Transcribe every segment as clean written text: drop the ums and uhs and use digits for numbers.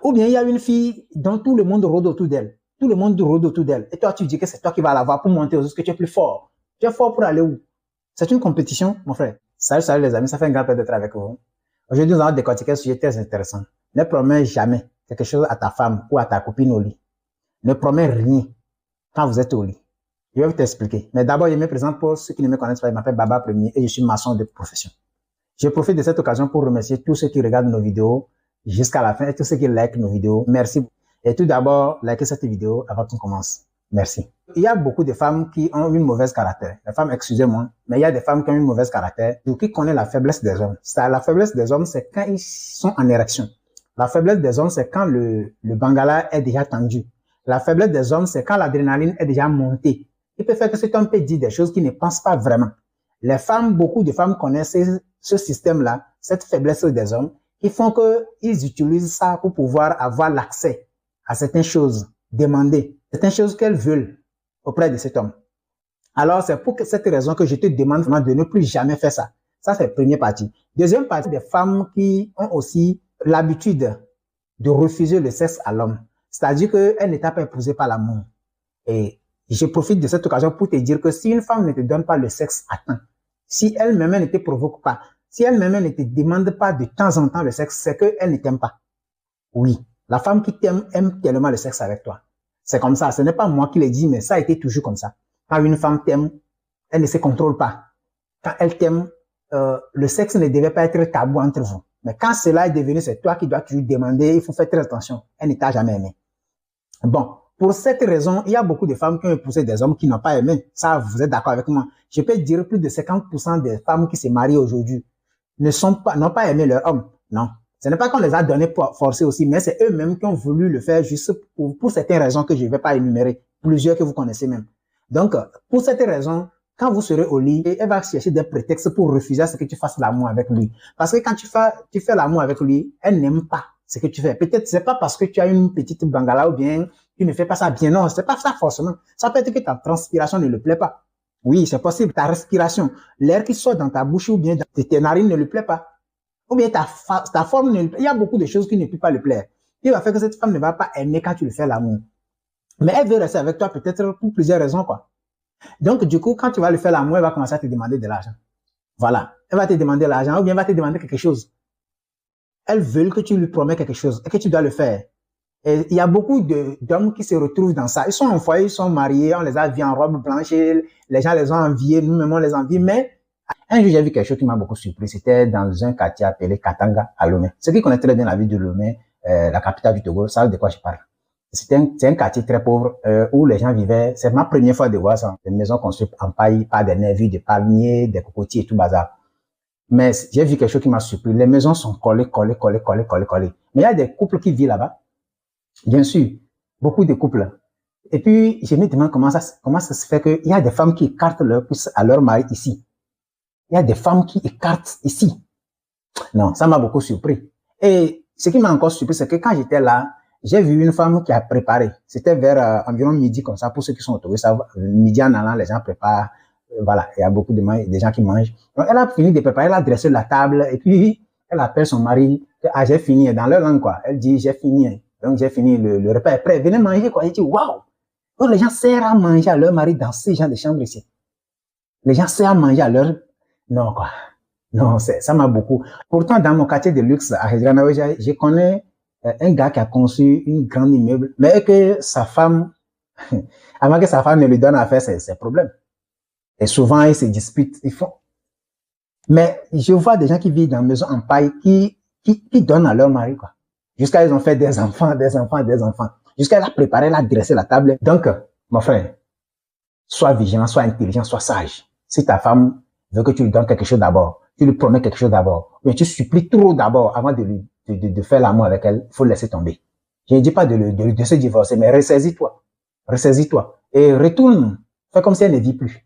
Ou bien il y a une fille dont tout le monde rôde autour d'elle. Tout le monde rôde autour d'elle. Et toi, tu dis que c'est toi qui vas l'avoir pour monter aux autres, que tu es plus fort. Tu es fort pour aller où? C'est une compétition, mon frère. Salut les amis, ça fait un grand plaisir d'être avec vous. Aujourd'hui, nous allons décortiquer un sujet très intéressant. Ne promets jamais quelque chose à ta femme ou à ta copine au lit. Ne promets rien quand vous êtes au lit. Je vais vous t'expliquer. Mais d'abord, je me présente pour ceux qui ne me connaissent pas. Je m'appelle Baba Premier et je suis maçon de profession. Je profite de cette occasion pour remercier tous ceux qui regardent nos vidéos jusqu'à la fin et tous ceux qui likent nos vidéos. Merci. Et tout d'abord, likez cette vidéo avant qu'on commence. Merci. Il y a beaucoup de femmes qui ont une mauvaise caractère. Les femmes, excusez-moi, mais il y a des femmes qui ont une mauvaise caractère. Donc, qui connaît la faiblesse des hommes. La faiblesse des hommes, c'est quand ils sont en érection. La faiblesse des hommes, c'est quand le bangala est déjà tendu. La faiblesse des hommes, c'est quand l'adrénaline est déjà montée. Il peut faire que cet homme peut dire des choses qu'il ne pense pas vraiment. Les femmes, beaucoup de femmes connaissent ce système-là, cette faiblesse des hommes, qui font qu'ils utilisent ça pour pouvoir avoir l'accès à certaines choses, demander certaines choses qu'elles veulent auprès de cet homme. Alors, c'est pour cette raison que je te demande vraiment de ne plus jamais faire ça. Ça, c'est la première partie. Deuxième partie, des femmes qui ont aussi l'habitude de refuser le sexe à l'homme. C'est-à-dire qu'elle n'est pas épousée par l'amour. Et je profite de cette occasion pour te dire que si une femme ne te donne pas le sexe à temps, si elle-même ne te provoque pas, si elle-même ne te demande pas de temps en temps le sexe, c'est qu'elle ne t'aime pas. Oui, la femme qui t'aime aime tellement le sexe avec toi. C'est comme ça, ce n'est pas moi qui l'ai dit, mais ça a été toujours comme ça. Quand une femme t'aime, elle ne se contrôle pas. Quand elle t'aime, le sexe ne devait pas être tabou entre vous. Mais quand cela est devenu, c'est toi qui dois toujours demander, il faut faire très attention. Elle ne t'a jamais aimé. Bon, pour cette raison, il y a beaucoup de femmes qui ont épousé des hommes qui n'ont pas aimé. Ça, vous êtes d'accord avec moi? Je peux dire plus de 50% des femmes qui se marient aujourd'hui n'ont pas aimé leur homme. Non. Ce n'est pas qu'on les a donnés pour forcer aussi, mais c'est eux-mêmes qui ont voulu le faire juste pour certaines raisons que je ne vais pas énumérer. Plusieurs que vous connaissez même. Donc, pour cette raison, quand vous serez au lit, elle va chercher des prétextes pour refuser à ce que tu fasses l'amour avec lui. Parce que quand tu fais l'amour avec lui, elle n'aime pas ce que tu fais. Peut-être c'est pas parce que tu as une petite bangala ou bien tu ne fais pas ça bien. Non, c'est pas ça forcément. Ça peut être que ta transpiration ne lui plaît pas. Oui, c'est possible. Ta respiration, l'air qui sort dans ta bouche ou bien dans tes narines ne lui plaît pas. Ou bien ta forme ne lui plaît. Il y a beaucoup de choses qui ne peuvent pas lui plaire. Il va faire que cette femme ne va pas aimer quand tu lui fais l'amour. Mais elle veut rester avec toi peut-être pour plusieurs raisons, quoi. Donc, du coup, quand tu vas lui faire l'amour, elle va commencer à te demander de l'argent. Voilà. Elle va te demander de l'argent ou bien elle va te demander quelque chose. Elle veut que tu lui promets quelque chose et que tu dois le faire. Et il y a beaucoup d'hommes qui se retrouvent dans ça. Ils sont en foyer, ils sont mariés, on les a vus en robe blanche, les gens les ont enviés, nous-mêmes on les envie. Mais un jour, j'ai vu quelque chose qui m'a beaucoup surpris. C'était dans un quartier appelé Katanga à Lomé. Ceux qui connaissent très bien la ville de Lomé, la capitale du Togo, savent de quoi je parle. C'est un quartier très pauvre où les gens vivaient. C'est ma première fois de voir ça. Des maisons construites en paille, par des nervures, des palmiers, des cocotiers et tout bazar. Mais j'ai vu quelque chose qui m'a surpris. Les maisons sont collées. Mais il y a des couples qui vivent là-bas. Bien sûr, beaucoup de couples. Et puis, je me demande comment ça se fait qu'il y a des femmes qui écartent leur pouce à leur mari ici. Il y a des femmes qui écartent ici. Non, ça m'a beaucoup surpris. Et ce qui m'a encore surpris, c'est que quand j'étais là, j'ai vu une femme qui a préparé. C'était vers environ midi comme ça. Pour ceux qui sont autour, ça midi en allant, les gens préparent. Voilà, il y a beaucoup de gens qui mangent. Donc, elle a fini de préparer, elle a dressé la table et puis elle appelle son mari. Ah, j'ai fini dans leur langue, quoi. Elle dit, j'ai fini. Donc, j'ai fini, le repas est prêt. Venez manger, quoi. Il dit, waouh! Donc, les gens servent à manger à leur mari dans ces genres de chambres ici. Les gens servent à manger à leur... Non, quoi. Non, ça m'a beaucoup. Pourtant, dans mon quartier de luxe à Hezranawe, je connais un gars qui a conçu une grande immeuble, mais que sa femme, avant que sa femme ne lui donne à faire ses problèmes. Et souvent, ils se disputent, ils font. Mais je vois des gens qui vivent dans une maison en paille qui donnent à leur mari, quoi. Jusqu'à ils ont fait des enfants. Jusqu'à elle a préparé, elle a dressé la table. Donc, mon frère, sois vigilant, sois intelligent, sois sage. Si ta femme veut que tu lui donnes quelque chose d'abord, tu lui promets quelque chose d'abord, mais tu supplies trop d'abord avant de faire l'amour avec elle, il faut laisser tomber. Je ne dis pas de se divorcer, mais ressaisis-toi. Ressaisis-toi. Et retourne. Fais comme si elle ne vit plus.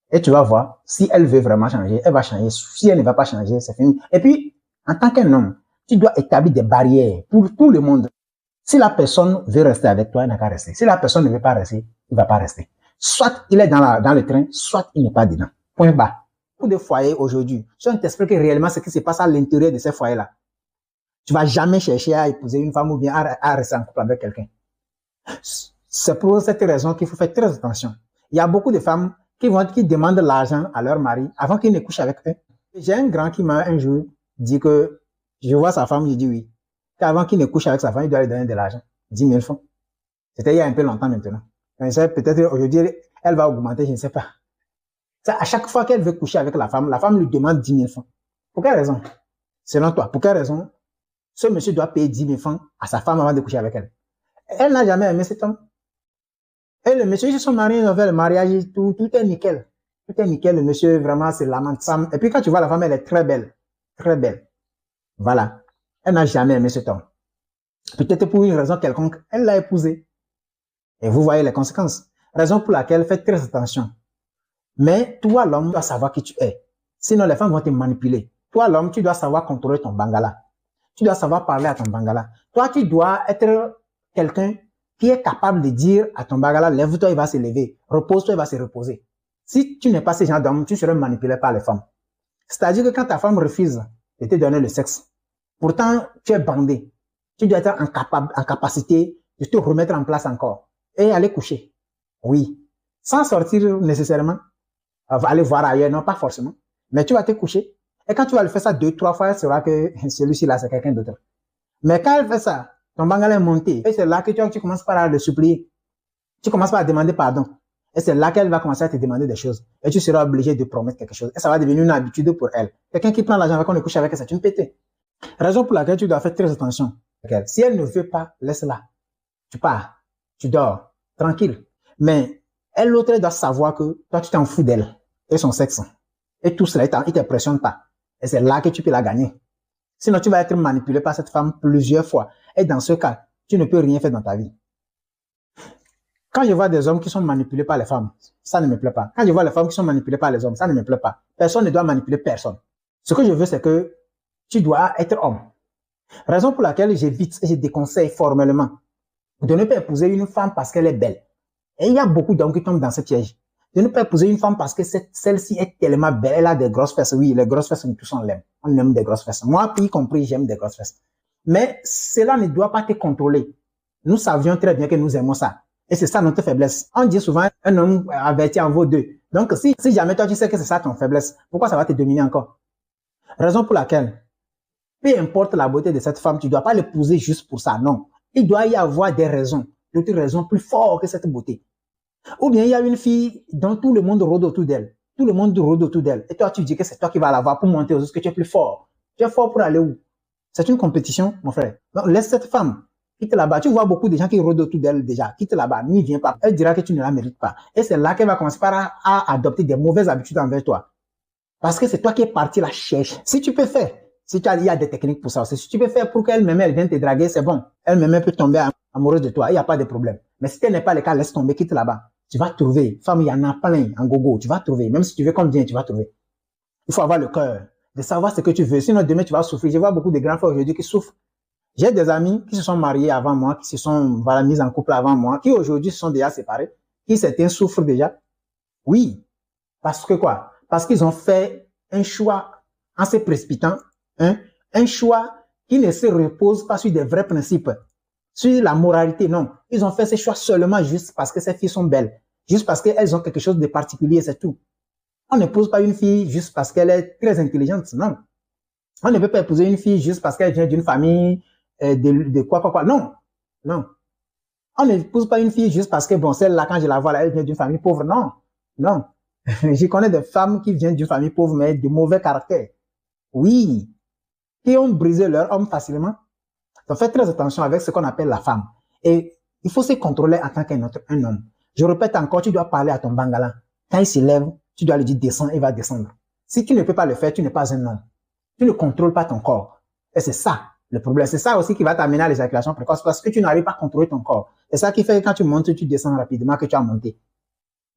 Et tu vas voir, si elle veut vraiment changer, elle va changer. Si elle ne va pas changer, c'est fini. Et puis, en tant qu'un homme, tu dois établir des barrières pour tout le monde. Si la personne veut rester avec toi, elle n'a qu'à rester. Si la personne ne veut pas rester, il ne va pas rester. Soit il est dans le train, soit il n'est pas dedans. Point bas. Beaucoup de foyers aujourd'hui, je ne t'explique réellement ce qui se passe à l'intérieur de ces foyers-là. Tu vas jamais chercher à épouser une femme ou bien à rester en couple avec quelqu'un. C'est pour cette raison qu'il faut faire très attention. Il y a beaucoup de femmes qui demandent l'argent à leur mari avant qu'ils ne couchent avec eux. J'ai un grand qui m'a un jour dit que je vois sa femme, je dis oui. Qu'avant qu'il ne couche avec sa femme, il doit lui donner de l'argent. 10 000 francs. C'était il y a un peu longtemps maintenant. Peut-être aujourd'hui, elle va augmenter, je ne sais pas. Ça, à chaque fois qu'elle veut coucher avec la femme lui demande 10 000 francs. Pour quelle raison? Selon toi, pour quelle raison ce monsieur doit payer 10 000 francs à sa femme avant de coucher avec elle? Elle n'a jamais aimé cet homme. Et le monsieur, ils se sont mariés, ils ont fait le mariage, tout est nickel. Tout est nickel, le monsieur, vraiment, c'est l'amant de femme. Et puis quand tu vois la femme, elle est très belle. Très belle. Voilà. Elle n'a jamais aimé cet homme. Peut-être pour une raison quelconque, elle l'a épousé. Et vous voyez les conséquences. Raison pour laquelle, faites très attention. Mais toi, l'homme, tu dois savoir qui tu es. Sinon, les femmes vont te manipuler. Toi, l'homme, tu dois savoir contrôler ton bangala. Tu dois savoir parler à ton bangala. Toi, tu dois être quelqu'un qui est capable de dire à ton bangala, lève-toi, il va se lever. Repose-toi, il va se reposer. Si tu n'es pas ce genre d'homme, tu seras manipulé par les femmes. C'est-à-dire que quand ta femme refuse de te donner le sexe, pourtant, tu es bandé. Tu dois être en capacité de te remettre en place encore et aller coucher. Oui. Sans sortir nécessairement, aller voir ailleurs, non, pas forcément. Mais tu vas te coucher. Et quand tu vas le faire ça 2-3 fois, elle saura que celui-ci là, c'est quelqu'un d'autre. Mais quand elle fait ça, ton bangala est monté. Et c'est là que tu commences par le supplier. Tu commences par demander pardon. Et c'est là qu'elle va commencer à te demander des choses. Et tu seras obligé de promettre quelque chose. Et ça va devenir une habitude pour elle. Quelqu'un qui prend l'argent avec on le couche avec elle, c'est une pétée. Raison pour laquelle tu dois faire très attention. Si elle ne veut pas, laisse-la. Tu pars. Tu dors. Tranquille. Mais elle, l'autre, elle doit savoir que toi, tu t'en fous d'elle. Et son sexe. Et tout cela, il ne te pressionne pas. Et c'est là que tu peux la gagner. Sinon, tu vas être manipulé par cette femme plusieurs fois. Et dans ce cas, tu ne peux rien faire dans ta vie. Quand je vois des hommes qui sont manipulés par les femmes, ça ne me plaît pas. Quand je vois les femmes qui sont manipulées par les hommes, ça ne me plaît pas. Personne ne doit manipuler personne. Ce que je veux, c'est que tu dois être homme. Raison pour laquelle j'évite et je déconseille formellement de ne pas épouser une femme parce qu'elle est belle. Et il y a beaucoup d'hommes qui tombent dans ce piège. De ne pas épouser une femme parce que celle-ci est tellement belle, elle a des grosses fesses. Oui, les grosses fesses, nous tous on l'aime. On aime des grosses fesses. Moi, y compris, j'aime des grosses fesses. Mais cela ne doit pas te contrôler. Nous savions très bien que nous aimons ça. Et c'est ça notre faiblesse. On dit souvent, un homme averti en vaut deux. Donc, si jamais toi tu sais que c'est ça ton faiblesse, pourquoi ça va te dominer encore? Raison pour laquelle, peu importe la beauté de cette femme, tu ne dois pas l'épouser juste pour ça, non. Il doit y avoir des raisons, d'autres raisons plus fortes que cette beauté. Ou bien il y a une fille dont tout le monde rôde autour d'elle. Tout le monde rôde autour d'elle. Et toi, tu dis que c'est toi qui vas la voir pour monter aux autres, que tu es plus fort. Tu es fort pour aller où? C'est une compétition, mon frère. Donc, laisse cette femme. Quitte là-bas. Tu vois beaucoup de gens qui rôdent autour d'elle déjà. Quitte là-bas. N'y viens pas. Elle dira que tu ne la mérites pas. Et c'est là qu'elle va commencer à adopter des mauvaises habitudes envers toi. Parce que c'est toi qui es parti la chercher. Si tu peux faire, il y a des techniques pour ça. Si tu peux faire pour qu'elle-même, elle vienne te draguer, c'est bon. Elle-même, elle peut tomber amoureuse de toi. Il n'y a pas de problème. Mais si tel n'est pas le cas, laisse tomber, quitte là-bas. Tu vas trouver. Femme, il y en a plein en gogo. Tu vas trouver. Même si tu veux combien, tu vas trouver. Il faut avoir le cœur de savoir ce que tu veux. Sinon, demain, tu vas souffrir. Je vois beaucoup de grands frères aujourd'hui qui souffrent. J'ai des amis qui se sont mariés avant moi, qui se sont mis en couple avant moi, qui aujourd'hui se sont déjà séparés, qui certains souffrent déjà. Oui. Parce que quoi? Parce qu'ils ont fait un choix en se précipitant, un choix qui ne se repose pas sur des vrais principes, sur la moralité, non. Ils ont fait ce choix seulement juste parce que ces filles sont belles, juste parce qu'elles ont quelque chose de particulier, c'est tout. On ne pose pas une fille juste parce qu'elle est très intelligente, non. On ne peut pas épouser une fille juste parce qu'elle vient d'une famille de quoi. Non, non. On ne pose pas une fille juste parce que, bon, celle-là, quand je la vois, là, elle vient d'une famille pauvre. Non, non. Je connais des femmes qui viennent d'une famille pauvre, mais de mauvais caractère. Oui. Qui ont brisé leur homme facilement. Donc, faites très attention avec ce qu'on appelle la femme. Et il faut se contrôler en tant qu'un homme. Je répète encore, tu dois parler à ton bangala. Quand il se lève, tu dois lui dire descends, il va descendre. Si tu ne peux pas le faire, tu n'es pas un homme. Tu ne contrôles pas ton corps. Et c'est ça le problème. C'est ça aussi qui va t'amener à l'éjaculation précoce parce que tu n'arrives pas à contrôler ton corps. C'est ça qui fait que quand tu montes, tu descends rapidement que tu as monté.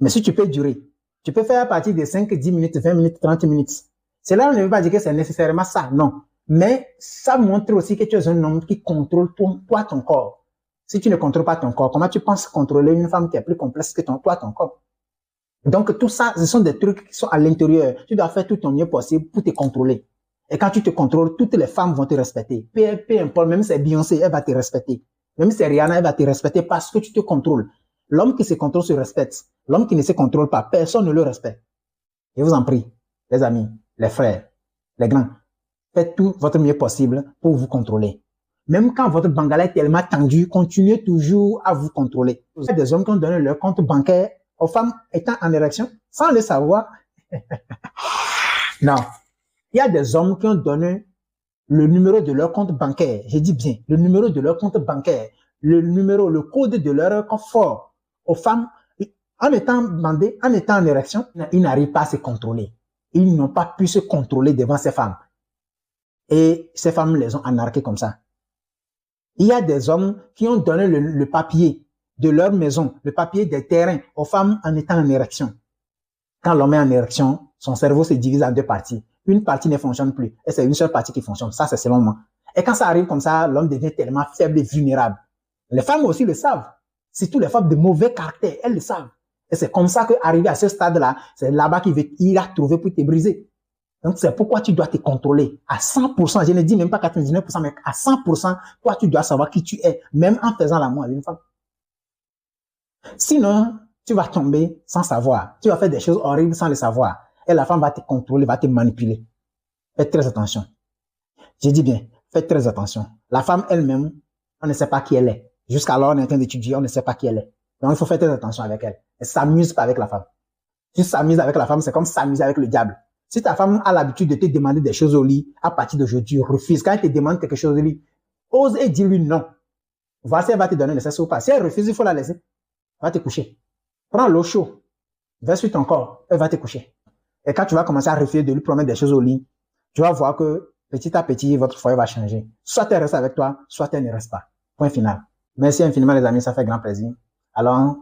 Mais si tu peux durer, tu peux faire à partir de 5, 10 minutes, 20 minutes, 30 minutes. Cela ne veut pas dire que c'est nécessairement ça, non. Mais ça montre aussi que tu es un homme qui contrôle toi, ton corps. Si tu ne contrôles pas ton corps, comment tu penses contrôler une femme qui est plus complexe que toi, ton corps? Donc tout ça, ce sont des trucs qui sont à l'intérieur. Tu dois faire tout ton mieux possible pour te contrôler. Et quand tu te contrôles, toutes les femmes vont te respecter. Peu importe, même si c'est Beyoncé, elle va te respecter. Même si c'est Rihanna, elle va te respecter parce que tu te contrôles. L'homme qui se contrôle se respecte. L'homme qui ne se contrôle pas, personne ne le respecte. Je vous en prie, les amis, les frères, les grands, faites tout votre mieux possible pour vous contrôler. Même quand votre bangala est tellement tendu, continuez toujours à vous contrôler. Il y a des hommes qui ont donné leur compte bancaire aux femmes étant en érection sans le savoir. Non. Il y a des hommes qui ont donné le numéro de leur compte bancaire. Je dis bien, le numéro de leur compte bancaire, le code de leur coffre aux femmes. En étant bandés, en étant en érection, ils n'arrivent pas à se contrôler. Ils n'ont pas pu se contrôler devant ces femmes. Et ces femmes les ont anarqués comme ça. Il y a des hommes qui ont donné le papier de leur maison, le papier des terrains aux femmes en étant en érection. Quand l'homme est en érection, son cerveau se divise en deux parties. Une partie ne fonctionne plus et c'est une seule partie qui fonctionne. Ça, c'est selon moi. Et quand ça arrive comme ça, l'homme devient tellement faible et vulnérable. Les femmes aussi le savent. Surtout les femmes de mauvais caractère, elles le savent. Et c'est comme ça qu'arrivé à ce stade-là, c'est là-bas qu'il ira trouver pour te briser. Donc, c'est pourquoi tu dois te contrôler à 100%. Je ne dis même pas 99%, mais à 100%, toi, tu dois savoir qui tu es, même en faisant l'amour avec une femme. Sinon, tu vas tomber sans savoir. Tu vas faire des choses horribles sans le savoir. Et la femme va te contrôler, va te manipuler. Faites très attention. Je dis bien, faites très attention. La femme elle-même, on ne sait pas qui elle est. Jusqu'alors, on est en train d'étudier, on ne sait pas qui elle est. Donc, il faut faire très attention avec elle. Elle s'amuse pas avec la femme. Si tu s'amuses avec la femme, c'est comme s'amuser avec le diable. Si ta femme a l'habitude de te demander des choses au lit, à partir d'aujourd'hui, refuse. Quand elle te demande quelque chose au lit, ose et dis-lui non. Voir si elle va te donner le sexe ou pas. Si elle refuse, il faut la laisser. Elle va te coucher. Prends l'eau chaude. Verse sur ton corps. Elle va te coucher. Et quand tu vas commencer à refuser de lui promettre des choses au lit, tu vas voir que petit à petit, votre foyer va changer. Soit elle reste avec toi, soit elle ne reste pas. Point final. Merci infiniment les amis, ça fait grand plaisir. Alors,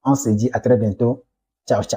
on se dit à très bientôt. Ciao, ciao.